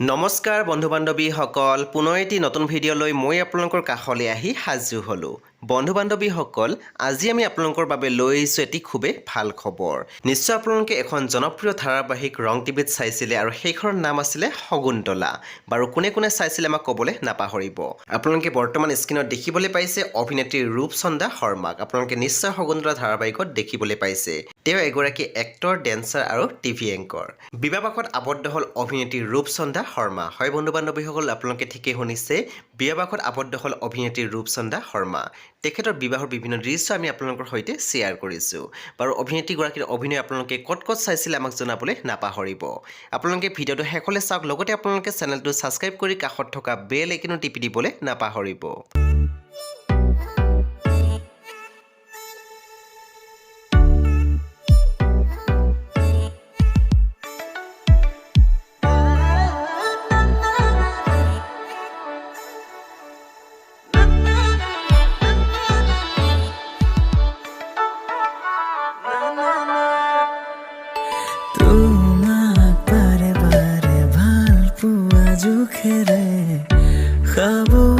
নমস্কাৰ বন্ধু বান্ধৱীসকল পুনৰ এটি নতুন ভিডিঅ'লৈ মই আপোনালোকৰ কাষলৈ আহি সাজু হ'লোঁ বন্ধু বান্ধৱীসকল আজি আমি আপোনালোকৰ বাবে লৈ আহিছোঁ এটি খুবেই ভাল খবৰ নিশ্চয় আপোনালোকে এখন জনপ্ৰিয় ধাৰাবাহিক ৰং টিভিত চাইছিলে আৰু সেইখনৰ নাম আছিলে শগুন্তলা বাৰু কোনে কোনে চাইছিলে আমাক ক'বলৈ নাপাহৰিব আপোনালোকে বৰ্তমান স্ক্ৰীনত দেখিবলৈ পাইছে অভিনেত্ৰী ৰূপচন্দা শৰ্মাক আপোনালোকে নিশ্চয় শগুন্তলা ধাৰাবাহিকত দেখিবলৈ পাইছে তেওঁ এগৰাকী এক্টৰ ডেন্সাৰ আৰু টিভি এংকৰ বিবাহপাশত আবদ্ধ হ'ল অভিনেত্ৰী ৰূপচন্দা শৰ্মা হয় বন্ধু বান্ধৱীসকল আপোনালোকে ঠিকেই শুনিছে বিবাহপাশত আবদ্ধ হ'ল অভিনেত্ৰী ৰূপচন্দা শৰ্মা তেখেতৰ বিবাহৰ বিভিন্ন দৃশ্য আমি আপোনালোকৰ সৈতে শ্বেয়াৰ কৰিছোঁ বাৰু অভিনেত্ৰীগৰাকীৰ অভিনয় আপোনালোকে ক'ত চাইছিলে আমাক জনাবলৈ নাপাহৰিব আপোনালোকে ভিডিঅ'টো শেষলৈ চাওক লগতে আপোনালোকে চেনেলটো ছাবস্ক্ৰাইব কৰি কাষত থকা বেল আইকনো টিপি দিবলৈ নাপাহৰিব তোমাক বাৰে বাৰে ভাল পোৱা জোখেৰে খাব